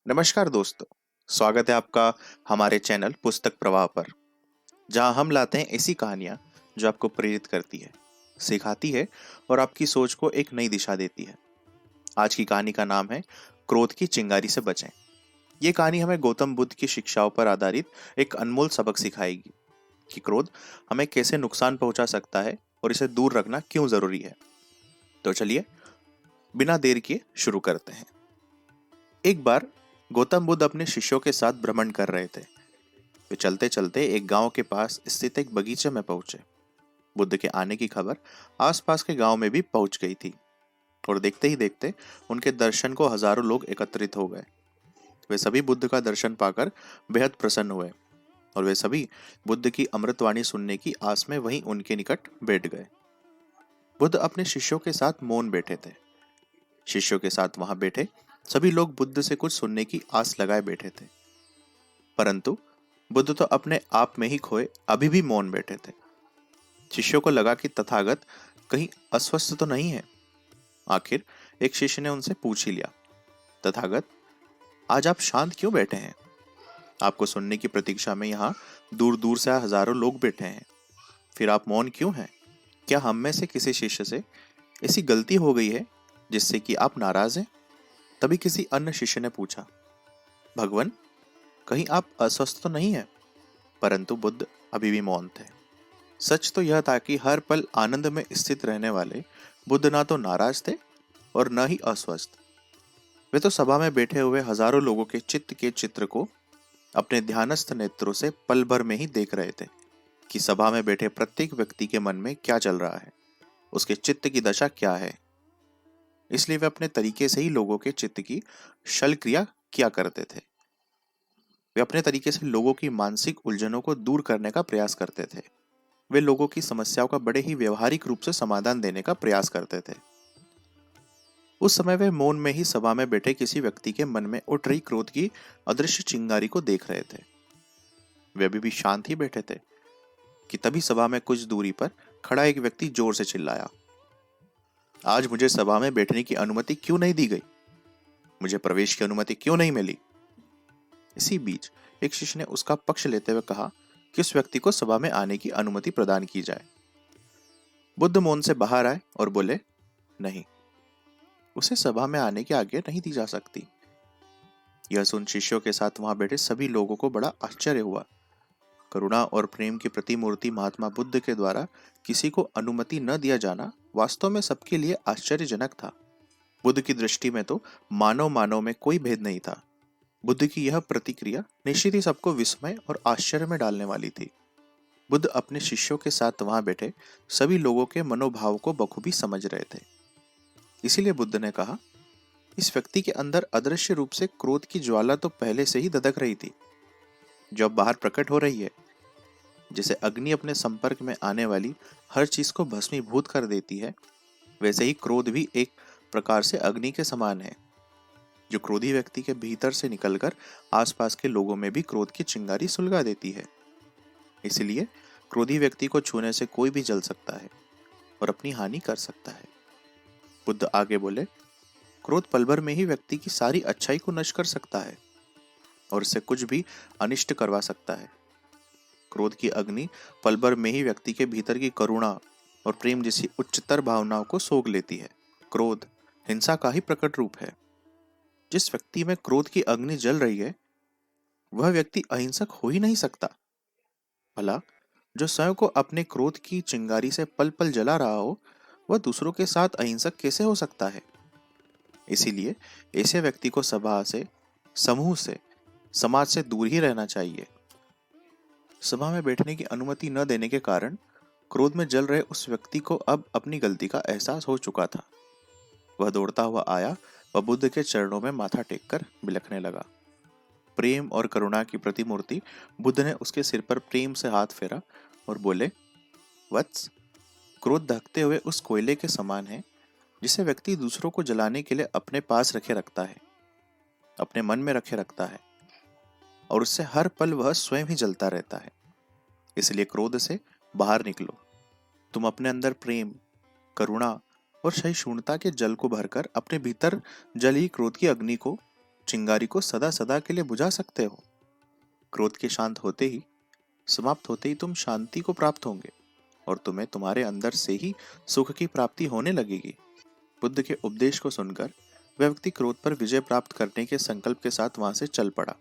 नमस्कार दोस्तों। स्वागत है आपका हमारे चैनल पुस्तक प्रवाह पर, जहां हम लाते हैं ऐसी कहानियां जो आपको प्रेरित करती है, सिखाती है और आपकी सोच को एक नई दिशा देती है। आज की कहानी का नाम है क्रोध की चिंगारी से बचें। ये कहानी हमें गौतम बुद्ध की शिक्षाओं पर आधारित एक अनमोल सबक सिखाएगी कि क्रोध हमें कैसे नुकसान पहुंचा सकता है और इसे दूर रखना क्यों जरूरी है। तो चलिए बिना देर किए शुरू करते हैं। एक बार गौतम बुद्ध अपने शिष्यों के साथ भ्रमण कर रहे थे। वे चलते चलते एक गांव के पास स्थित एक बगीचे में पहुंचे। बुद्ध के आने की खबर आसपास के गांव में भी पहुंच गई थी और देखते ही देखते उनके दर्शन को हजारों लोग एकत्रित हो गए। वे सभी बुद्ध का दर्शन पाकर बेहद प्रसन्न हुए और वे सभी बुद्ध की अमृतवाणी सुनने की आस में वहीं उनके निकट बैठ गए। बुद्ध अपने शिष्यों के साथ मौन बैठे थे। शिष्यों के साथ वहां बैठे सभी लोग बुद्ध से कुछ सुनने की आस लगाए बैठे थे, परंतु बुद्ध तो अपने आप में ही खोए अभी भी मौन बैठे थे। शिष्यों को लगा कि तथागत कहीं अस्वस्थ तो नहीं है। आखिर एक शिष्य ने उनसे पूछ ही लिया, तथागत, आज आप शांत क्यों बैठे हैं? आपको सुनने की प्रतीक्षा में यहाँ दूर दूर से हजारों लोग बैठे हैं, फिर आप मौन क्यों हैं? क्या हम में से किसी शिष्य से ऐसी गलती हो गई है जिससे कि आप नाराज हैं? तभी किसी अन्य शिष्य ने पूछा, भगवान, कहीं आप अस्वस्थ तो नहीं है? परंतु बुद्ध अभी भी मौन थे। सच तो यह था कि हर पल आनंद में स्थित रहने वाले बुद्ध ना तो नाराज थे और न ही अस्वस्थ। वे तो सभा में बैठे हुए हजारों लोगों के चित्त के चित्र को अपने ध्यानस्थ नेत्रों से पल भर में ही देख रहे थे कि सभा में बैठे प्रत्येक व्यक्ति के मन में क्या चल रहा है, उसके चित्त की दशा क्या है। इसलिए वे अपने तरीके से ही लोगों के चित्त की शल क्रिया किया करते थे। वे अपने तरीके से लोगों की मानसिक उलझनों को दूर करने का प्रयास करते थे। वे लोगों की समस्याओं का बड़े ही व्यवहारिक रूप से समाधान देने का प्रयास करते थे। उस समय वे मौन में ही सभा में बैठे किसी व्यक्ति के मन में उठ रही क्रोध की अदृश्य चिंगारी को देख रहे थे। वे अभी भी शांत ही बैठे थे कि तभी सभा में कुछ दूरी पर खड़ा एक व्यक्ति जोर से चिल्लाया, आज मुझे सभा में बैठने की अनुमति क्यों नहीं दी गई? मुझे प्रवेश की अनुमति क्यों नहीं मिली? इसी बीच एक शिष्य ने उसका पक्ष लेते हुए कहा कि उस व्यक्ति को सभा में आने की अनुमति प्रदान की जाए। बुद्ध मौन से बाहर आए और बोले, नहीं, उसे सभा में आने की आज्ञा नहीं दी जा सकती। यह सुन शिष्यों के साथ वहां बैठे सभी लोगों को बड़ा आश्चर्य हुआ। करुणा और प्रेम की प्रतिमूर्ति महात्मा बुद्ध के द्वारा किसी को अनुमति न दिया जाना वास्तव में सबके लिए आश्चर्यजनक था। बुद्ध की दृष्टि में तो मानव मानव में कोई भेद नहीं था। बुद्ध की यह प्रतिक्रिया निश्चित ही सबको विस्मय और आश्चर्य में डालने वाली थी। बुद्ध अपने शिष्यों के साथ वहां बैठे सभी लोगों के मनोभाव को बखूबी समझ रहे थे। इसीलिए बुद्ध ने कहा, इस व्यक्ति के अंदर अदृश्य रूप से क्रोध की ज्वाला तो पहले से ही दधक रही थी, जो अब बाहर प्रकट हो रही है। जैसे अग्नि अपने संपर्क में आने वाली हर चीज को भस्मीभूत कर देती है, वैसे ही क्रोध भी एक प्रकार से अग्नि के समान है, जो क्रोधी व्यक्ति के भीतर से निकलकर आसपास के लोगों में भी क्रोध की चिंगारी सुलगा देती है। इसलिए क्रोधी व्यक्ति को छूने से कोई भी जल सकता है और अपनी हानि कर सकता है। बुद्ध आगे बोले, क्रोध पल भर में ही व्यक्ति की सारी अच्छाई को नष्ट कर सकता है और इससे कुछ भी अनिष्ट करवा सकता है। क्रोध की अग्नि पल भर में ही व्यक्ति के भीतर की करुणा और प्रेम जैसी उच्चतर भावनाओं को सोख लेती है। क्रोध हिंसा का ही प्रकट रूप है। जिस व्यक्ति में क्रोध की अग्नि जल रही है, वह व्यक्ति अहिंसक हो ही नहीं सकता। भला जो स्वयं को अपने क्रोध की चिंगारी से पल पल जला रहा हो, वह दूसरों के साथ अहिंसक कैसे हो सकता है? इसीलिए ऐसे व्यक्ति को सभा से, समूह से, समाज से दूर ही रहना चाहिए। सभा में बैठने की अनुमति न देने के कारण क्रोध में जल रहे उस व्यक्ति को अब अपनी गलती का एहसास हो चुका था। वह दौड़ता हुआ आया व बुद्ध के चरणों में माथा टेककर बिलखने लगा। प्रेम और करुणा की प्रतिमूर्ति बुद्ध ने उसके सिर पर प्रेम से हाथ फेरा और बोले, वत्स, क्रोध दहकते हुए उस कोयले के समान है जिसे व्यक्ति दूसरों को जलाने के लिए अपने पास रखे रखता है, अपने मन में रखे रखता है, और उससे हर पल वह स्वयं ही जलता रहता है। इसलिए क्रोध से बाहर निकलो। तुम अपने अंदर प्रेम, करुणा और सहिष्णुता के जल को भरकर अपने भीतर जली क्रोध की अग्नि को चिंगारी को सदा सदा के लिए बुझा सकते हो। क्रोध के शांत होते ही, समाप्त होते ही तुम शांति को प्राप्त होंगे और तुम्हें तुम्हारे अंदर से ही सुख की प्राप्ति होने लगेगी। बुद्ध के उपदेश को सुनकर वह व्यक्ति क्रोध पर विजय प्राप्त करने के संकल्प के साथ वहां से चल पड़ा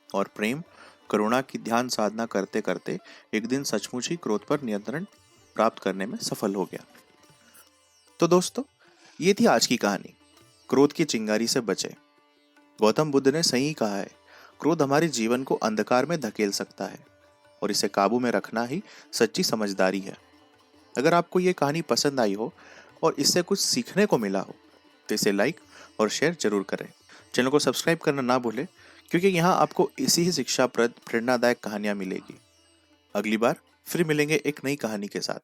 और प्रेम करुणा की ध्यान साधना करते करते एक दिन सचमुच ही क्रोध पर नियंत्रण प्राप्त करने में सफल हो गया। तो दोस्तों, ये थी आज की कहानी, क्रोध की चिंगारी से बचे। गौतम बुद्ध ने सही कहा है, क्रोध हमारे जीवन को अंधकार में धकेल सकता है और इसे काबू में रखना ही सच्ची समझदारी है। अगर आपको ये कहानी पसंद आई हो और इससे कुछ सीखने को मिला हो तो इसे लाइक और शेयर जरूर करें। चैनल को सब्सक्राइब करना ना भूलें, क्योंकि यहाँ आपको इसी ही शिक्षाप्रद प्रेरणादायक कहानियां मिलेगी। अगली बार फिर मिलेंगे एक नई कहानी के साथ।